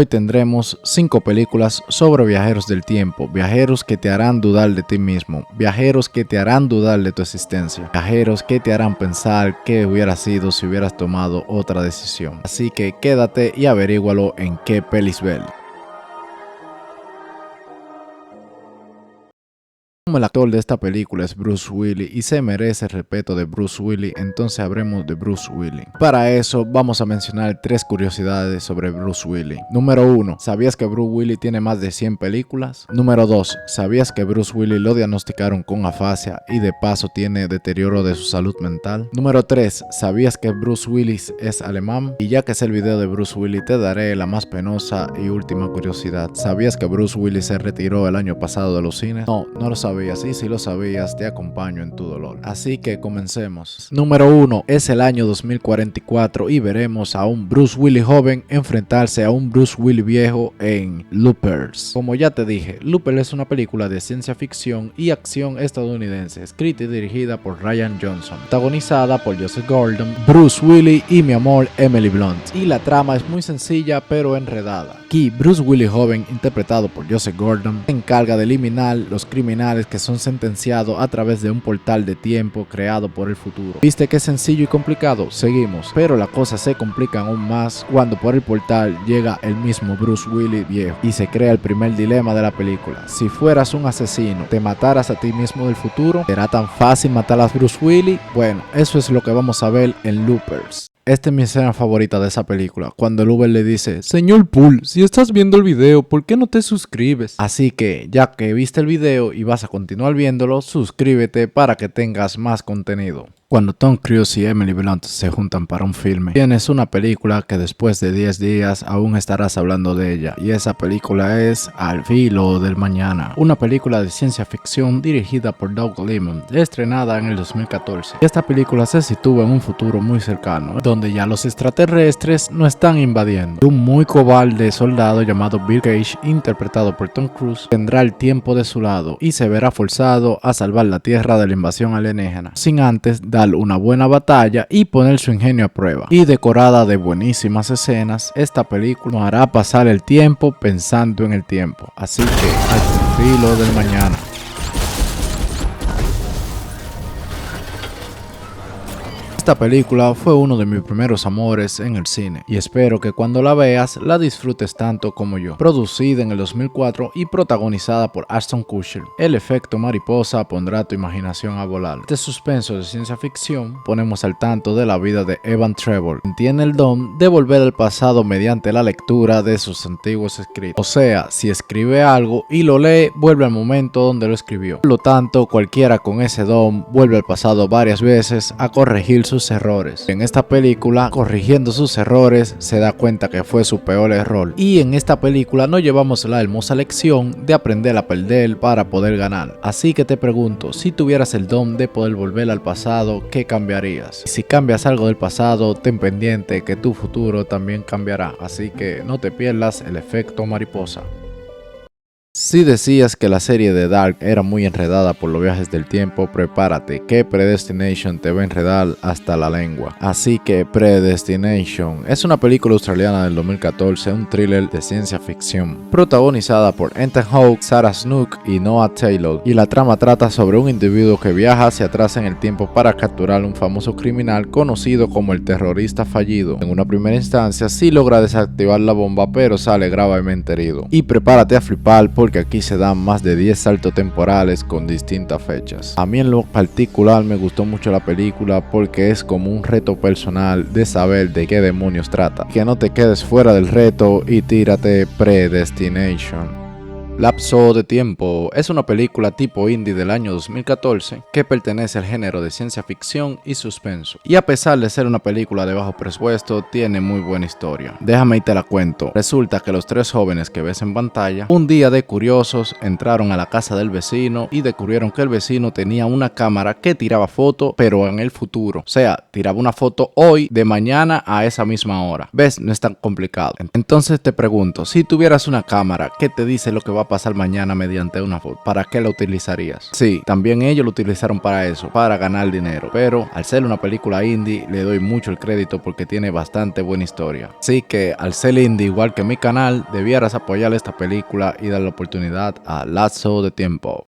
Hoy tendremos 5 películas sobre viajeros del tiempo, viajeros que te harán dudar de ti mismo, viajeros que te harán dudar de tu existencia, viajeros que te harán pensar qué hubiera sido si hubieras tomado otra decisión. Así que quédate y averígualo en qué pelis ver. Como el actor de esta película es Bruce Willis y se merece el respeto de Bruce Willis, entonces hablemos de Bruce Willis. Para eso vamos a mencionar 3 curiosidades sobre Bruce Willis. Número 1. ¿Sabías que Bruce Willis tiene más de 100 películas? Número 2. ¿Sabías que Bruce Willis lo diagnosticaron con afasia y de paso tiene deterioro de su salud mental? Número 3. ¿Sabías que Bruce Willis es alemán? Y ya que es el video de Bruce Willis, te daré la más penosa y última curiosidad. ¿Sabías que Bruce Willis se retiró el año pasado de los cines? No lo sabía. Y si lo sabías, te acompaño en tu dolor. Así que comencemos. Número 1. Es el año 2044 y veremos a un Bruce Willis joven enfrentarse a un Bruce Willis viejo en Loopers. Como ya te dije, Loopers es una película de ciencia ficción y acción estadounidense, escrita y dirigida por Rian Johnson, protagonizada por Joseph Gordon, Bruce Willis y mi amor Emily Blunt. Y la trama es muy sencilla pero enredada. Aquí Bruce Willis joven, interpretado por Joseph Gordon, se encarga de eliminar los criminales que son sentenciados a través de un portal de tiempo creado por el futuro. ¿Viste qué sencillo y complicado? Seguimos, pero las cosas se complican aún más cuando por el portal llega el mismo Bruce Willis viejo y se crea el primer dilema de la película. Si fueras un asesino, te mataras a ti mismo del futuro, ¿será tan fácil matar a Bruce Willis? Bueno, eso es lo que vamos a ver en Loopers. Esta es mi escena favorita de esa película, cuando el Uber le dice: Señor Poole, si estás viendo el video, ¿por qué no te suscribes? Así que, ya que viste el video y vas a continuar viéndolo, suscríbete para que tengas más contenido. Cuando Tom Cruise y Emily Blunt se juntan para un filme, tienes una película que después de 10 días aún estarás hablando de ella, y esa película es Al filo del mañana, una película de ciencia ficción dirigida por Doug Liman, estrenada en el 2014. Esta película se sitúa en un futuro muy cercano, donde ya los extraterrestres no están invadiendo. Un muy cobarde soldado llamado Bill Cage, interpretado por Tom Cruise, tendrá el tiempo de su lado y se verá forzado a salvar la Tierra de la invasión alienígena, sin antes dar una buena batalla y poner su ingenio a prueba. Y decorada de buenísimas escenas, esta película nos hará pasar el tiempo pensando en el tiempo. Así que al filo del mañana. Esta película fue uno de mis primeros amores en el cine y espero que cuando la veas la disfrutes tanto como yo. Producida en el 2004 y protagonizada por Ashton Kutcher, el efecto mariposa pondrá tu imaginación a volar. Este suspenso de ciencia ficción ponemos al tanto de la vida de Evan Trevor, quien tiene el don de volver al pasado mediante la lectura de sus antiguos escritos. O sea, si escribe algo y lo lee, vuelve al momento donde lo escribió. Por lo tanto, cualquiera con ese don vuelve al pasado varias veces a corregir sus errores. En esta película, corrigiendo sus errores, se da cuenta que fue su peor error. Y en esta película nos llevamos la hermosa lección de aprender a perder para poder ganar. Así que te pregunto, si tuvieras el don de poder volver al pasado, ¿qué cambiarías? Y si cambias algo del pasado, ten pendiente que tu futuro también cambiará. Así que no te pierdas el efecto mariposa. Si decías que la serie de Dark era muy enredada por los viajes del tiempo, prepárate que Predestination te va a enredar hasta la lengua. Así que Predestination es una película australiana del 2014, un thriller de ciencia ficción, protagonizada por Ethan Hawke, Sarah Snook y Noah Taylor, y la trama trata sobre un individuo que viaja hacia atrás en el tiempo para capturar a un famoso criminal conocido como el terrorista fallido. En una primera instancia sí logra desactivar la bomba, pero sale gravemente herido. Y prepárate a flipar porque aquí se dan más de 10 saltos temporales con distintas fechas. A mí en lo particular me gustó mucho la película porque es como un reto personal de saber de qué demonios trata. Que no te quedes fuera del reto y tírate Predestination. Lapso de tiempo es una película tipo indie del año 2014 que pertenece al género de ciencia ficción y suspenso. Y a pesar de ser una película de bajo presupuesto, tiene muy buena historia. Déjame y te la cuento. Resulta que los 3 jóvenes que ves en pantalla, un día de curiosos, entraron a la casa del vecino y descubrieron que el vecino tenía una cámara que tiraba fotos, pero en el futuro. O sea, tiraba una foto hoy de mañana a esa misma hora. ¿Ves? No es tan complicado. Entonces te pregunto, si tuvieras una cámara que te dice lo que va a pasar mañana mediante una foto. ¿Para qué la utilizarías? Sí, también ellos lo utilizaron para eso, para ganar dinero. Pero al ser una película indie, le doy mucho el crédito porque tiene bastante buena historia. Así que al ser indie, igual que mi canal, debieras apoyar esta película y dar la oportunidad a Lazo de Tiempo.